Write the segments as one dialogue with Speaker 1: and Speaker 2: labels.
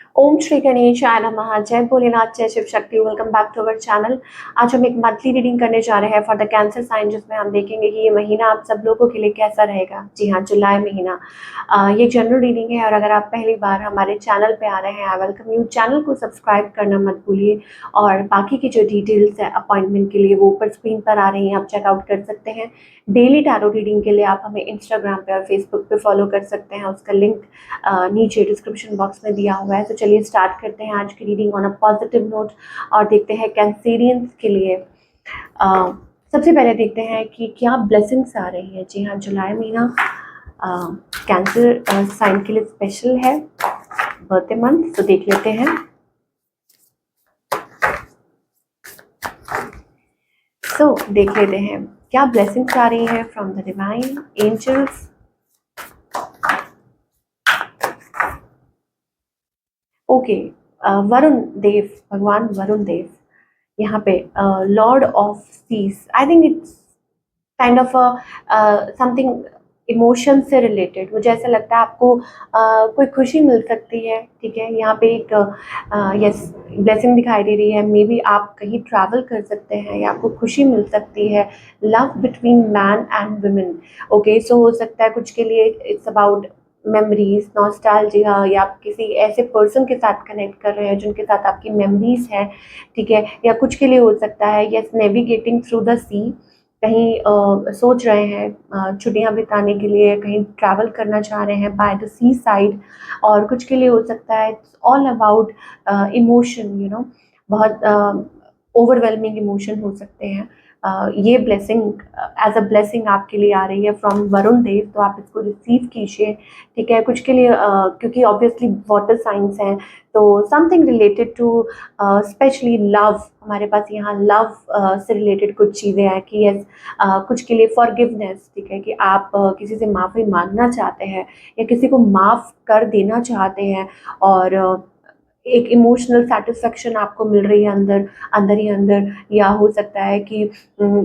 Speaker 1: ओम श्री गणेशाय नमः। जय भोलेनाथ, जय Shiv Shakti. Welcome back to our channel. आज हम एक मंथली रीडिंग करने जा रहे हैं फॉर द कैंसर साइन, जिसमें हम देखेंगे कि ये महीना आप सब लोगों के लिए कैसा रहेगा। जी हाँ, जुलाई महीना। ये जनरल रीडिंग है और अगर आप पहली बार हमारे चैनल पे आ रहे हैं, आई वेलकम यू। चैनल को सब्सक्राइब करना मत भूलिए और बाकी की जो डिटेल्स है अपॉइंटमेंट के लिए वो ऊपर स्क्रीन पर आ रही हैं, आप चेकआउट कर सकते हैं। डेली टैरो रीडिंग के लिए आप हमें इंस्टाग्राम पे और फेसबुक पे फॉलो कर सकते हैं, उसका लिंक नीचे डिस्क्रिप्शन बॉक्स में दिया हुआ है। तो चलिए स्टार्ट करते हैं आज की reading on a positive note और देखते हैं कैंसेरियंस के लिए। सबसे पहले देखते हैं कि क्या ब्लेसिंग्स आ रही है। जी हाँ, जुलाई महीना कैंसर साइन के लिए स्पेशल है, बर्थडे मंथ। तो देख लेते हैं। देख लेते हैं क्या ब्लेसिंग्स आ रही है from the divine angels. Okay, Varun Dev, भगवान वरुण देव यहाँ पे lord of seas. I think it's kind of something emotion से रिलेटेड। मुझे ऐसा लगता है आपको कोई खुशी मिल सकती है। ठीक है, यहाँ पे एक यस ब्लेसिंग दिखाई दे रही है। मे बी आप कहीं ट्रैवल कर सकते हैं या आपको खुशी मिल सकती है। Love between man and women. Okay, so हो सकता है कुछ के लिए इट्स अबाउट मेमोरीज, नॉस्टैल्जिया, या आप किसी ऐसे पर्सन के साथ कनेक्ट कर रहे हैं जिनके साथ आपकी मेमोरीज हैं। ठीक है, या कुछ के लिए हो सकता है यस नेविगेटिंग थ्रू द सी। कहीं सोच रहे हैं छुट्टियां बिताने के लिए, कहीं ट्रैवल करना चाह रहे हैं बाय द सी साइड। और कुछ के लिए हो सकता है it's all about emotion, you know, बहुत ओवरवेलमिंग इमोशन हो सकते हैं। ये ब्लेसिंग एज अ ब्लेसिंग आपके लिए आ रही है फ्रॉम वरुण देव, तो आप इसको रिसीव कीजिए। ठीक है, कुछ के लिए क्योंकि ऑब्वियसली वाटर साइंस हैं, तो something related to specially love. हमारे पास यहाँ लव से रिलेटेड कुछ चीज़ें हैं कि यस कुछ के लिए फॉरगिवनेस। ठीक है, कि आप किसी से माफ़ी मांगना चाहते हैं या किसी को माफ़ कर देना चाहते हैं और एक इमोशनल सेटिस्फेक्शन आपको मिल रही है अंदर अंदर ही अंदर। या हो सकता है कि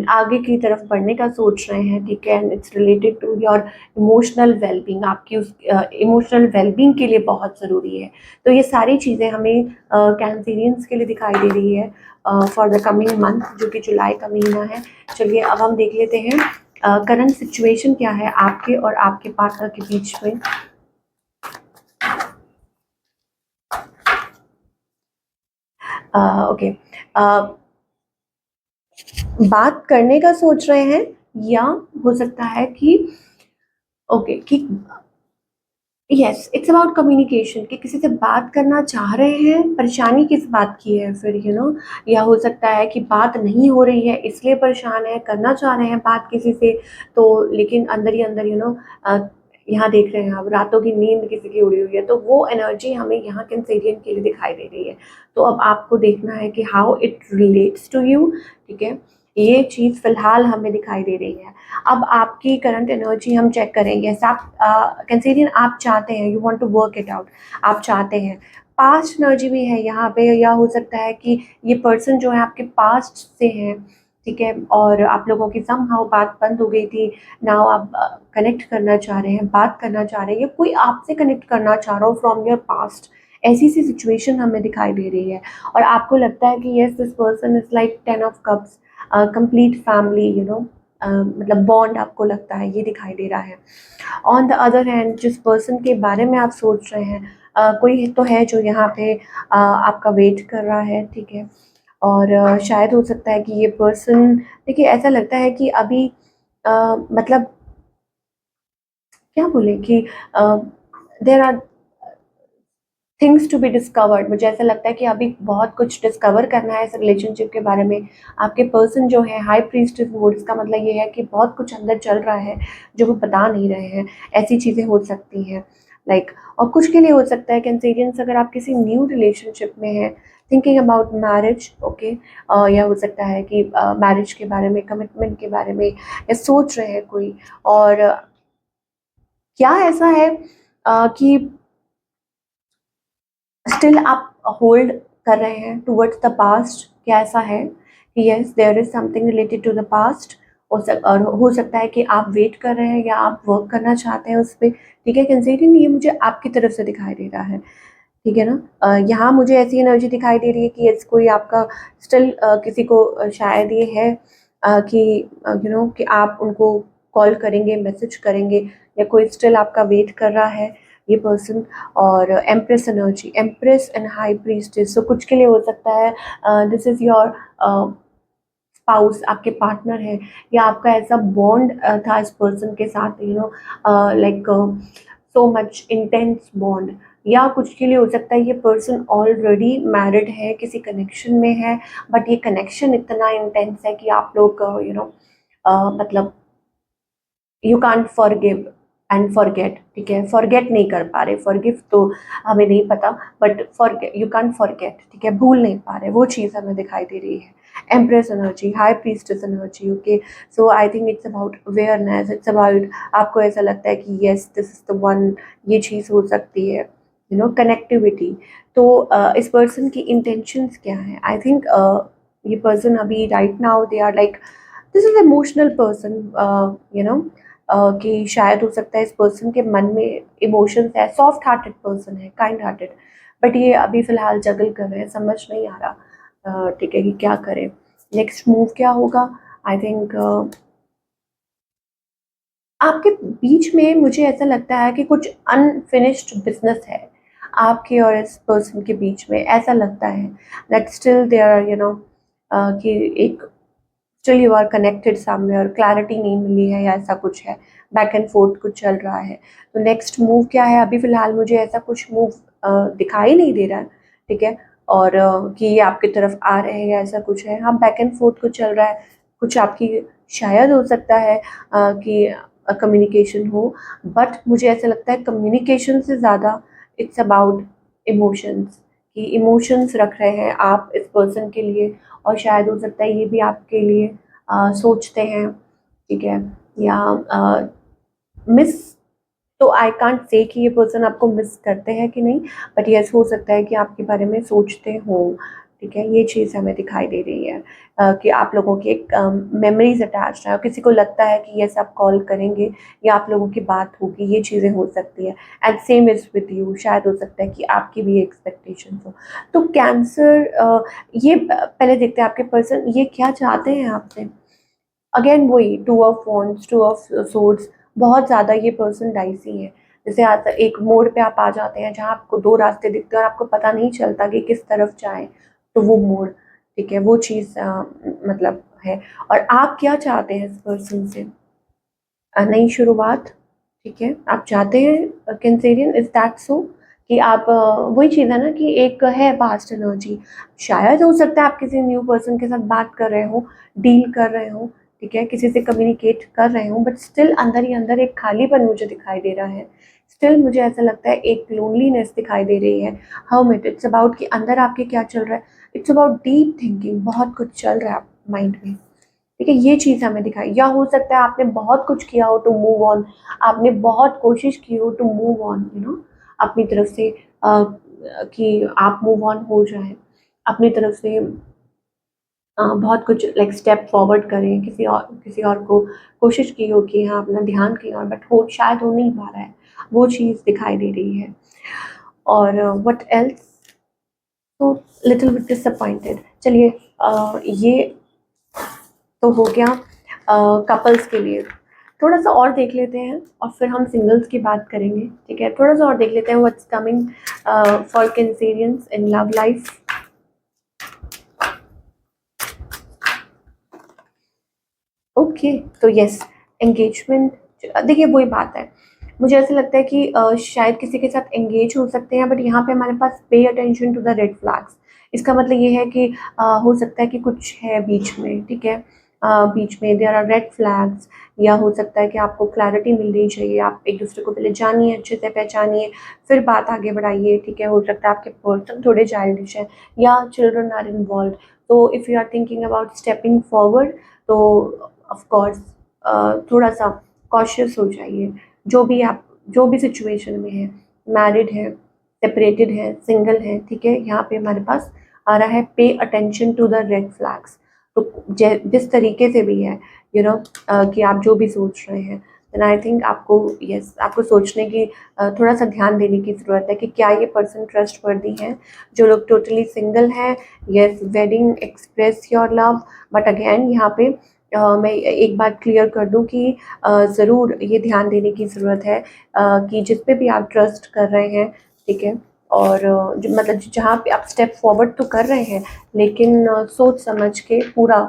Speaker 1: आगे की तरफ बढ़ने का सोच रहे हैं। ठीक है, it's related to your emotional wellbeing. आपकी उस इमोशनल वेलबींग के लिए बहुत ज़रूरी है। तो ये सारी चीज़ें हमें कैंसेरियंस के लिए दिखाई दे रही है फॉर द कमिंग मंथ, जो कि जुलाई का महीना है। चलिए अब हम देख लेते हैं करंट सिचुएशन क्या है आपके और आपके पार्टनर के बीच में। ओके, बात करने का सोच रहे हैं या हो सकता है कि ओके कि यस इट्स अबाउट कम्युनिकेशन, कि किसी से बात करना चाह रहे हैं, परेशानी किस बात की है फिर, यू नो। या हो सकता है कि बात नहीं हो रही है इसलिए परेशान है, करना चाह रहे हैं बात किसी से तो लेकिन अंदर ही अंदर, यू नो, यहाँ देख रहे हैं आप रातों की नींद किसी की उड़ी हुई है, तो वो एनर्जी हमें यहाँ कैंसेरियन के लिए दिखाई दे रही है। तो अब आपको देखना है कि how it relates to you. ठीक है, ये चीज़ फिलहाल हमें दिखाई दे रही है। अब आपकी करंट एनर्जी हम चेक करेंगे। आप कैंसेरियन, आप चाहते हैं, you want to work it out, आप चाहते हैं। पास्ट एनर्जी भी है यहाँ पे, या हो सकता है कि ये पर्सन जो है आपके पास्ट से है। ठीक है, और आप लोगों की समहाउ बात बंद हो गई थी। नाउ आप कनेक्ट करना चाह रहे हैं, बात करना चाह रहे हैं, या कोई आपसे कनेक्ट करना चाह रहा हो फ्रॉम योर पास्ट। ऐसी सी सिचुएशन हमें दिखाई दे रही है और आपको लगता है कि yes this person is like 10 of cups, complete family, you know, मतलब बॉन्ड आपको लगता है, ये दिखाई दे रहा है। ऑन द अदर हैंड जिस पर्सन के बारे में आप सोच रहे हैं, कोई तो है जो यहाँ पे आपका वेट कर रहा है। ठीक है, और शायद हो सकता है कि ये पर्सन, देखिए ऐसा लगता है कि अभी मतलब क्या बोले कि there are things to be discovered. मुझे ऐसा लगता है कि अभी बहुत कुछ डिस्कवर करना है इस रिलेशनशिप के बारे में। आपके पर्सन जो है हाई प्रीस्टेस मोड, इसका मतलब ये है कि बहुत कुछ अंदर चल रहा है जो वो बता नहीं रहे हैं। ऐसी चीज़ें हो सकती हैं लाइक और कुछ के लिए हो सकता है कैंसेरियंस, अगर आप किसी न्यू रिलेशनशिप में हैं, थिंकिंग अबाउट मैरिज। ओके, या हो सकता है कि मैरिज के बारे में, कमिटमेंट के बारे में या सोच रहे हैं कोई। और क्या ऐसा है कि स्टिल आप होल्ड कर रहे हैं टुवर्ड्स द पास्ट? क्या ऐसा है कि yes there is something related to the past? और हो सकता है कि आप वेट कर रहे हैं या आप वर्क करना चाहते हैं उस पे। ठीक है कैंसेरियन, ये मुझे आपकी तरफ से दिखाई दे रहा है। ठीक है ना। यहाँ मुझे ऐसी एनर्जी दिखाई दे रही है कि यस कोई आपका स्टिल किसी को शायद ये है कि कि आप उनको कॉल करेंगे, मैसेज करेंगे, या कोई स्टिल आपका वेट कर रहा है ये पर्सन। और empress energy, empress and high priestess, so कुछ के लिए हो सकता है दिस इज योर स्पाउस, आपके पार्टनर है, या आपका ऐसा बॉन्ड था इस पर्सन के साथ, like so much intense bond. या कुछ के लिए हो सकता है ये पर्सन ऑलरेडी मैरिड है, किसी कनेक्शन में है, बट ये कनेक्शन इतना इंटेंस है कि आप लोग मतलब you can't forgive and forget, ठीक है, फॉरगेट नहीं कर पा रहे, फॉरगिव तो हमें नहीं पता, but forget, you can't forget, ठीक है, भूल नहीं पा रहे, वो चीज़ हमें दिखाई दे रही है। Empress energy, high priestess energy, okay. So I think it's about awareness, it's about आपको ऐसा लगता है कि yes this is the one, ये चीज़ हो सकती है, कनेक्टिविटी। तो इस पर्सन की इंटेंशंस क्या है? आई थिंक ये पर्सन अभी right now they are like this is emotional person, कि शायद हो सकता है इस पर्सन के मन में इमोशंस है, सॉफ्ट हार्टेड पर्सन है, काइंड हार्टेड, बट ये अभी फिलहाल जगल कर रहे हैं, समझ नहीं आ रहा ठीक है कि क्या करें, नेक्स्ट मूव क्या होगा। आई थिंक आपके बीच में मुझे ऐसा लगता है कि कुछ अनफिनिश्ड बिजनेस है आपके और इस पर्सन के बीच में, ऐसा लगता है दैट स्टिल देयर आर कि एक still you are connected somewhere, clarity नहीं मिली है या ऐसा कुछ है, बैक एंड फोर्थ कुछ चल रहा है। तो नेक्स्ट मूव क्या है? अभी फिलहाल मुझे ऐसा कुछ मूव दिखाई नहीं दे रहा है, ठीक है, और कि ये आपकी तरफ आ रहे हैं या ऐसा कुछ है। हाँ, बैक एंड फोर्थ कुछ चल रहा है, कुछ आपकी शायद हो सकता है कि कम्युनिकेशन हो, बट मुझे ऐसा लगता है कम्युनिकेशन से ज़्यादा इट्स अबाउट इमोशंस, कि इमोशंस रख रहे हैं आप इस पर्सन के लिए, और शायद हो सकता है ये भी आपके लिए सोचते हैं, ठीक है, या मिस, तो आई कांट से कि ये पर्सन आपको मिस करते हैं कि नहीं, बट यस हो सकता है कि आपके बारे में सोचते हो, ठीक है, ये चीज़ हमें दिखाई दे रही है कि आप लोगों की एक मेमोरीज अटैच है, और किसी को लगता है कि यस आप कॉल करेंगे या आप लोगों की बात होगी, ये चीज़ें हो सकती है। And same is with you, शायद हो सकता है कि आपकी भी एक्सपेक्टेशन हो। तो कैंसर, ये पहले देखते हैं आपके पर्सन ये क्या चाहते हैं आपसे। अगेन वही two of wands, two of swords, बहुत ज़्यादा ये पर्सन डाइसी है। जैसे आता एक मोड़ पे आप आ जाते हैं जहाँ आपको दो रास्ते दिखते हैं और आपको पता नहीं चलता कि किस तरफ जाएं, तो वो मोड़, ठीक है, वो चीज़ मतलब है। और आप क्या चाहते हैं इस पर्सन से? नई शुरुआत, ठीक है, आप चाहते हैं कैंसेरियन, इज दैट सो? कि आप वही चीज़ है ना कि एक है पास्ट एनर्जी, शायद हो सकता है आप किसी न्यू पर्सन के साथ बात कर रहे हो, डील कर रहे हो, ठीक है, किसी से कम्युनिकेट कर रहे हो, बट स्टिल अंदर ही अंदर एक खालीपन मुझे दिखाई दे रहा है। स्टिल मुझे ऐसा लगता है एक लोनलीनेस दिखाई दे रही है। हर्मिट, इट्स अबाउट कि अंदर आपके क्या चल रहा है, इट्स अबाउट डीप थिंकिंग, बहुत कुछ चल रहा है माइंड में, ठीक है, ये चीज़ हमें दिखाई। या हो सकता है आपने बहुत कुछ किया हो टू मूव ऑन, आपने बहुत कोशिश की हो टू मूव ऑन, अपनी तरफ से कि आप मूव ऑन हो जाए, अपनी तरफ से बहुत कुछ लाइक स्टेप फॉरवर्ड करें, किसी और को कोशिश की हो कि हाँ अपना ध्यान कहीं और, बट हो शायद हो नहीं पा रहा है, वो चीज़ दिखाई दे रही है। और व्हाट एल्स, तो लिटिल बिट डिसअपॉइंटेड। चलिए ये तो हो गया कपल्स के लिए। थोड़ा सा और देख लेते हैं और फिर हम सिंगल्स की बात करेंगे, ठीक है, थोड़ा सा और देख लेते हैं what's coming for Cancerians in love life. Okay, तो यस, एंगेजमेंट, देखिए वही बात है, मुझे ऐसा लगता है कि शायद किसी के साथ एंगेज हो सकते हैं, बट यहाँ पे हमारे पास pay attention to the red flags. इसका मतलब ये है कि हो सकता है कि कुछ है बीच में, ठीक है, बीच में देयर आर रेड फ्लैग्स, या हो सकता है कि आपको क्लैरिटी मिल रही चाहिए, आप एक दूसरे को पहले जानिए, अच्छे से पहचानिए, फिर बात आगे बढ़ाइए, ठीक है, हो सकता है आपके पर्सन थोड़े चाइल्डिश हैं या चिल्ड्रन आर इन्वॉल्व। तो if you are thinking about stepping forward, तो ऑफ कोर्स थोड़ा सा कॉशियस हो जाइए, जो भी आप जो भी सिचुएशन में है, मैरिड है, सेपरेटेड है, सिंगल है, ठीक है, यहाँ पे हमारे पास आ रहा है pay attention to the red flags. तो जिस तरीके से भी है कि आप जो भी सोच रहे हैं, देन आई थिंक आपको आपको सोचने की थोड़ा सा ध्यान देने की ज़रूरत है कि क्या ये पर्सन ट्रस्टवर्दी है। जो लोग टोटली सिंगल हैं, yes, wedding express your love, but again यहाँ पे मैं एक बात क्लियर कर दूं कि ज़रूर ये ध्यान देने की ज़रूरत है कि जिस पे भी आप ट्रस्ट कर रहे हैं, ठीक है, और मतलब जहाँ पे आप स्टेप फॉरवर्ड तो कर रहे हैं, लेकिन सोच समझ के पूरा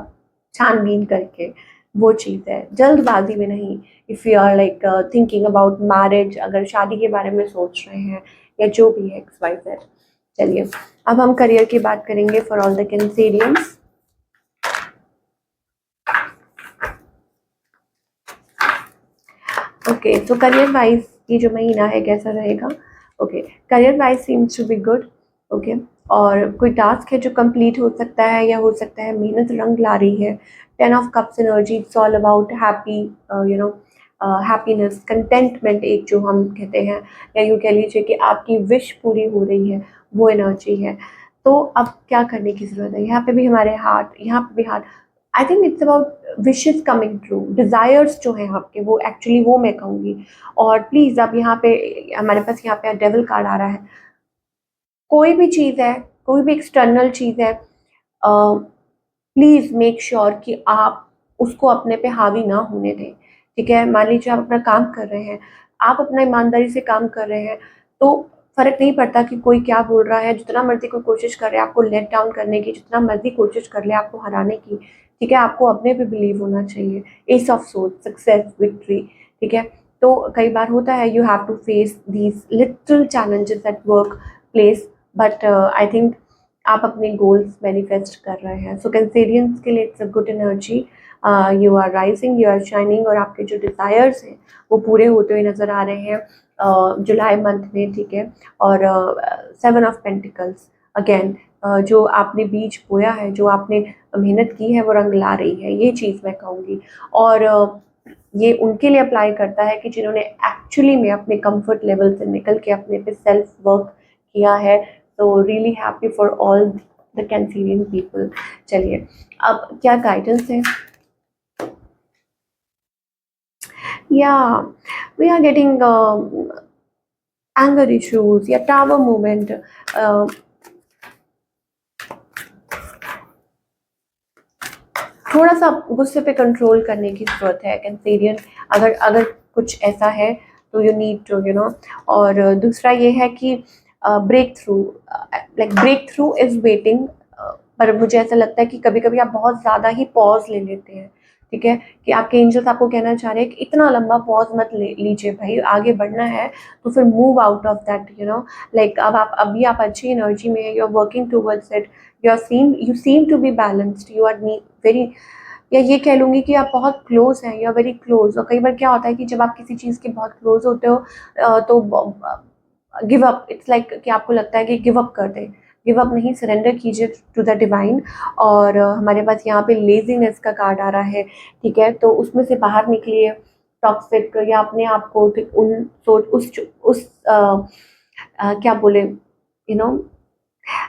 Speaker 1: छानबीन करके वो चीज़ है, जल्दबाजी में नहीं। If you are like thinking about marriage, अगर शादी के बारे में सोच रहे हैं या जो भी है एक्स वाई जेड। चलिए अब हम करियर की बात करेंगे for all the Cancerians. Okay, तो करियर वाइज ये जो महीना है कैसा रहेगा? Okay, career wise seems to be good. Okay, और कोई टास्क है जो कंप्लीट हो सकता है, या हो सकता है मेहनत रंग ला रही है। 10 of cups energy, it's all about happy, you know, happiness, contentment एक जो हम कहते हैं, या यूँ कह लीजिए कि आपकी विश पूरी हो रही है, वो एनर्जी है। तो अब क्या करने की ज़रूरत है? यहाँ पे भी हमारे हार्ट, यहाँ पे भी heart, I think it's about wishes coming true, desires जो हैं आपके, वो एक्चुअली वो मैं कहूँगी। और प्लीज़ अब यहाँ पे हमारे पास यहाँ पे डेविल कार्ड आ रहा है। कोई भी चीज़ है, कोई भी एक्सटर्नल चीज़ है, प्लीज़ मेक श्योर कि आप उसको अपने पे हावी ना होने दें, ठीक है? मान लीजिए आप अपना काम कर रहे हैं, आप अपना ईमानदारी से काम कर रहे हैं, तो फ़र्क नहीं पड़ता कि कोई क्या बोल रहा है, जितना मर्ज़ी कोई कोशिश कर रहा है आपको लेट डाउन करने की, जितना मर्ज़ी कोशिश कर ले आपको हराने की, ठीक है? आपको अपने पे बिलीव होना चाहिए। Ace of swords, success, victory, ठीक है? तो कई बार होता है you have to face these little challenges at work place, but I think आप अपने गोल्स मैनिफेस्ट कर रहे हैं। सो कैंसेरियंस के लिए it's a good energy. You are rising, you are shining, और आपके जो डिज़ायर्स हैं वो पूरे होते हुए नज़र आ रहे हैं जुलाई मंथ में, ठीक है? और 7 ऑफ पेंटिकल्स अगेन, जो आपने बीज बोया है, जो आपने मेहनत की है, वो रंग ला रही है, ये चीज़ मैं कहूँगी। और ये उनके लिए अप्लाई करता है कि जिन्होंने एक्चुअली में अपने कंफर्ट लेवल से निकल के अपने पे सेल्फ वर्क किया है। तो really happy for all the Cancerian people. चलिए अब क्या गाइडेंस है? या we are getting anger issues या टावर मूवमेंट, थोड़ा सा गुस्से पे कंट्रोल करने की ज़रूरत है कैंसेरियन। अगर अगर कुछ ऐसा है तो you need to, you know. और दूसरा ये है कि breakthrough, like breakthrough is waiting. पर मुझे ऐसा लगता है कि कभी कभी आप बहुत ज़्यादा ही पॉज ले लेते हैं, ठीक है? कि आपके एंजल्स आपको कहना चाह रहे हैं कि इतना लंबा पॉज मत ले लीजिए भाई, आगे बढ़ना है तो फिर move out of that, you know. Like अब आप अभी आप अच्छी एनर्जी में है, you are working towards it, you seem to be balanced, you are very, या ये कह लूँगी कि आप बहुत क्लोज हैं, यू आर वेरी क्लोज। और कई बार क्या होता है कि जब आप किसी चीज़ के बहुत क्लोज होते हो तो गिव अप, इट्स लाइक कि आपको लगता है कि गिव अप कर दें। गिव अप नहीं, सरेंडर कीजिए टू द डिवाइन। और हमारे पास यहाँ पे लेजीनेस का कार्ड आ रहा है, ठीक है? तो उसमें से बाहर निकलिए, टॉक्सिक या अपने आप को उन सोच उस क्या बोले, यू नो,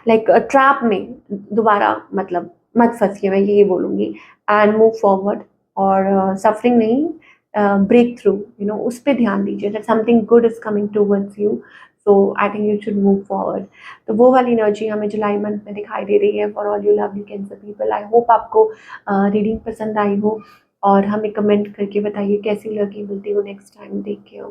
Speaker 1: लाइक ट्रैप में दोबारा मतलब मत फंसिए, मैं यही बोलूँगी। एंड मूव फॉरवर्ड, और सफरिंग नहीं, ब्रेक थ्रू, यू नो, उस पे ध्यान दीजिए that something good is coming towards you. So I think you should move forward. तो वो वाली एनर्जी हमें जुलाई मंथ में दिखाई दे रही है for all you lovely cancer people. I hope आपको रीडिंग पसंद आई हो, और हमें कमेंट करके बताइए कैसी लगी। मिलती हूँ नेक्स्ट टाइम, टेक केयर।